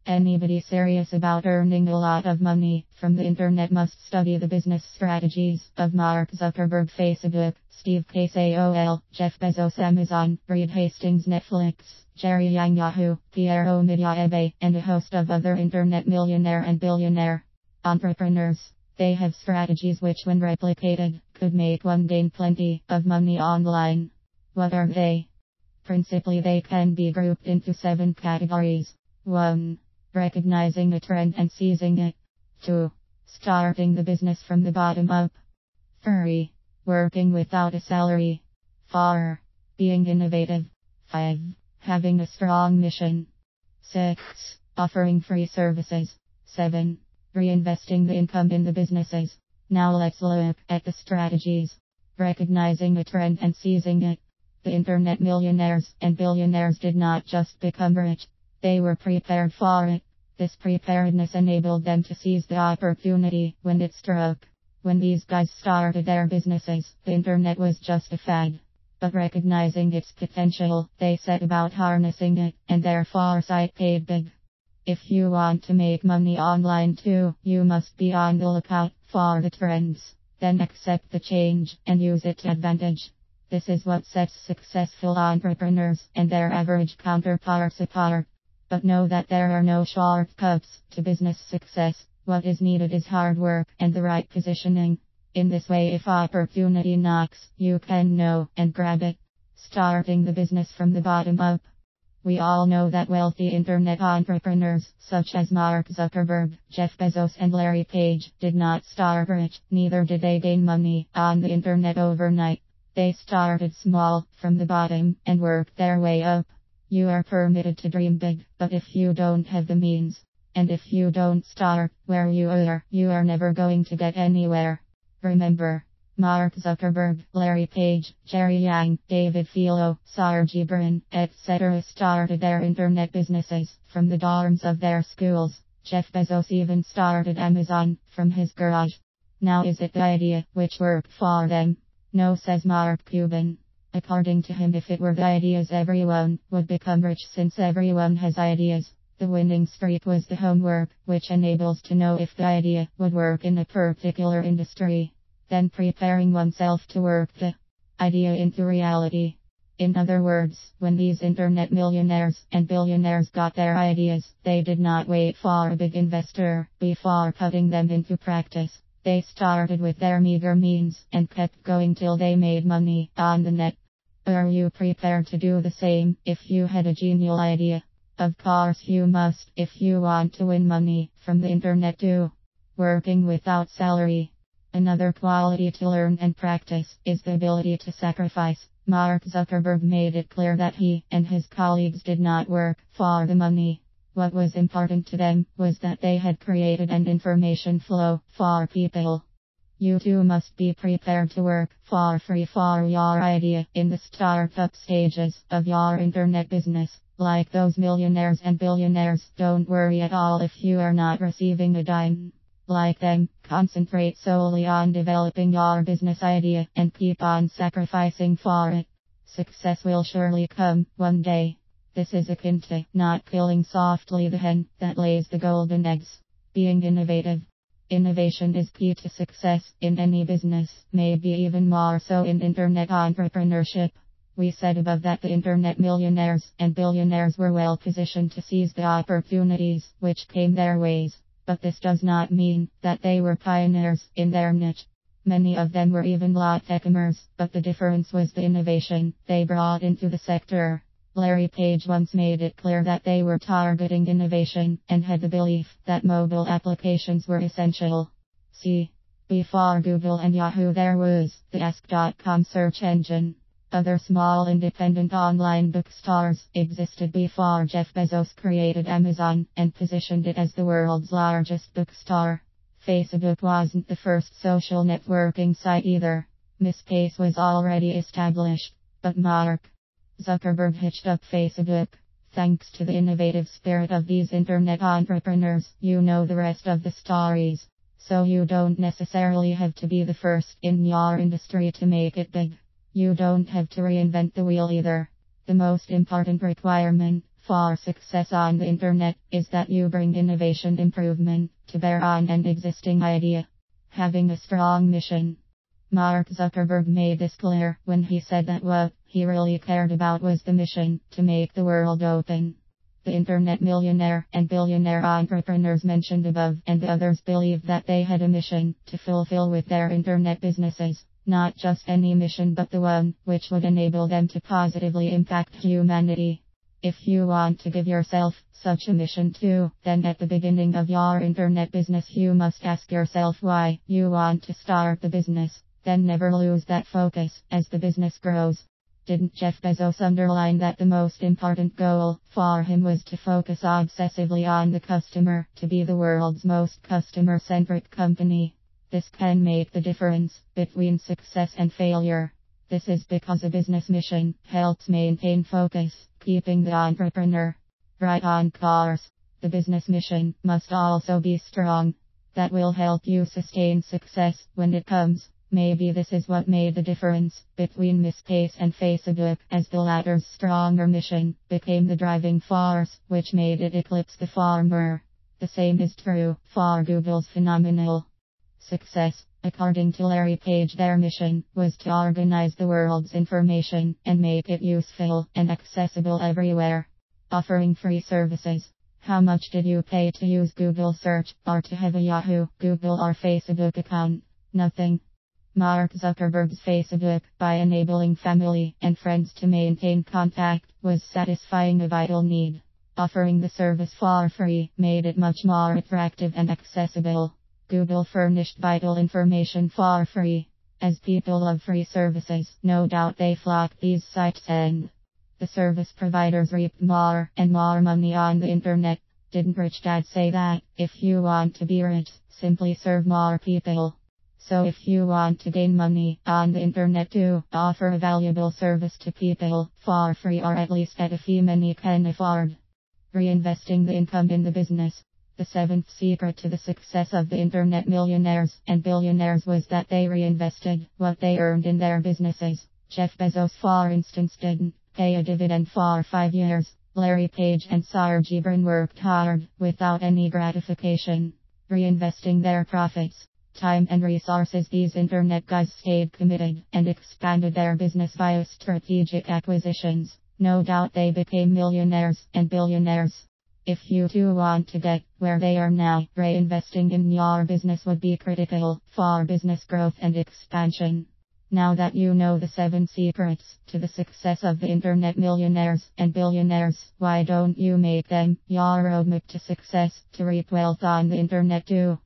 Anybody serious about earning a lot of money from the internet must study the business strategies of Mark Zuckerberg Facebook, Steve Case AOL, Jeff Bezos Amazon, Reed Hastings Netflix, Jerry Yang Yahoo, Pierre Omidyar eBay, and a host of other internet millionaire and billionaire entrepreneurs. They have strategies which, when replicated, could make one gain plenty of money online. What are they? Principally, they can be grouped into 7 categories. 1. Recognizing a trend and seizing it. 2. Starting the business from the bottom up. 3. Working without a salary. 4. Being innovative. 5. Having a strong mission. 6. Offering free services. 7. Reinvesting the income in the businesses. Now let's look at the strategies. Recognizing a trend and seizing it. The internet millionaires and billionaires did not just become rich. They were prepared for it. This preparedness enabled them to seize the opportunity when it struck. When these guys started their businesses, the internet was just a fad. But recognizing its potential, they set about harnessing it, and their foresight paid big. If you want to make money online too, you must be on the lookout for the trends. Then accept the change and use it to advantage. This is what sets successful entrepreneurs and their average counterparts apart. But know that there are no shortcuts to business success. What is needed is hard work and the right positioning. In this way, if opportunity knocks, you can know and grab it. Starting the business from the bottom up. We all know that wealthy internet entrepreneurs, such as Mark Zuckerberg, Jeff Bezos and Larry Page, did not start rich, neither did they gain money on the internet overnight. They started small, from the bottom, and worked their way up. You are permitted to dream big, but if you don't have the means, and if you don't start where you are never going to get anywhere. Remember, Mark Zuckerberg, Larry Page, Jerry Yang, David Filo, Sergey Brin, etc. started their internet businesses from the dorms of their schools. Jeff Bezos even started Amazon from his garage. Now is it the idea which worked for them? No, says Mark Cuban. According to him, if it were the ideas, everyone would become rich since everyone has ideas. The winning streak was the homework, which enables to know if the idea would work in a particular industry. Then preparing oneself to work the idea into reality. In other words, when these internet millionaires and billionaires got their ideas, they did not wait for a big investor before putting them into practice. They started with their meager means and kept going till they made money on the net. Are you prepared to do the same if you had a genial idea? Of course you must if you want to win money from the internet too. Working without salary. Another quality to learn and practice is the ability to sacrifice. Mark Zuckerberg made it clear that he and his colleagues did not work for the money. What was important to them was that they had created an information flow for people. You too must be prepared to work for free for your idea in the startup stages of your internet business. Like those millionaires and billionaires, don't worry at all if you are not receiving a dime. Like them, concentrate solely on developing your business idea and keep on sacrificing for it. Success will surely come one day. This is akin to not killing softly the hen that lays the golden eggs. Being innovative. Innovation is key to success in any business, maybe even more so in internet entrepreneurship. We said above that the internet millionaires and billionaires were well positioned to seize the opportunities which came their ways. But this does not mean that they were pioneers in their niche. Many of them were even latecomers, but the difference was the innovation they brought into the sector. Larry Page once made it clear that they were targeting innovation and had the belief that mobile applications were essential. See, before Google and Yahoo there was the Ask.com search engine. Other small independent online bookstores existed before Jeff Bezos created Amazon and positioned it as the world's largest bookstore. Facebook wasn't the first social networking site either. MySpace was already established, but Mark Zuckerberg hitched up Facebook. Thanks to the innovative spirit of these internet entrepreneurs, you know the rest of the stories. So you don't necessarily have to be the first in your industry to make it big. You don't have to reinvent the wheel either. The most important requirement for success on the internet is that you bring innovation improvement to bear on an existing idea. Having a strong mission. Mark Zuckerberg made this clear when he said that what he really cared about was the mission to make the world open. The internet millionaire and billionaire entrepreneurs mentioned above and the others believed that they had a mission to fulfill with their internet businesses. Not just any mission but the one which would enable them to positively impact humanity. If you want to give yourself such a mission too, then at the beginning of your internet business you must ask yourself why you want to start the business. Then never lose that focus as the business grows. Didn't Jeff Bezos underline that the most important goal for him was to focus obsessively on the customer, to be the world's most customer-centric company? This can make the difference between success and failure. This is because a business mission helps maintain focus, keeping the entrepreneur right on course. The business mission must also be strong. That will help you sustain success when it comes. Maybe this is what made the difference between MySpace and Facebook, as the latter's stronger mission became the driving force, which made it eclipse the former. The same is true for Google's phenomenal success. According to Larry Page, their mission was to organize the world's information and make it useful and accessible everywhere. Offering free services. How much did you pay to use Google Search or to have a Yahoo, Google or Facebook account? Nothing. Mark Zuckerberg's Facebook, by enabling family and friends to maintain contact, was satisfying a vital need. Offering the service for free made it much more attractive and accessible. Google furnished vital information for free. As people love free services, no doubt they flock these sites and the service providers reap more and more money on the internet. Didn't Rich Dad say that, if you want to be rich, simply serve more people? So if you want to gain money on the internet too, offer a valuable service to people for free or at least at a fee many can afford. Reinvesting the income in the business. The seventh secret to the success of the internet millionaires and billionaires was that they reinvested what they earned in their businesses. Jeff Bezos, for instance, didn't pay a dividend for 5 years. Larry Page and Sergey Brin worked hard without any gratification, reinvesting their profits, time and resources. These internet guys stayed committed and expanded their business via strategic acquisitions. No doubt they became millionaires and billionaires. If you too want to get where they are now, reinvesting in your business would be critical for business growth and expansion. Now that you know the 7 secrets to the success of the internet millionaires and billionaires, why don't you make them your roadmap to success to reap wealth on the internet too?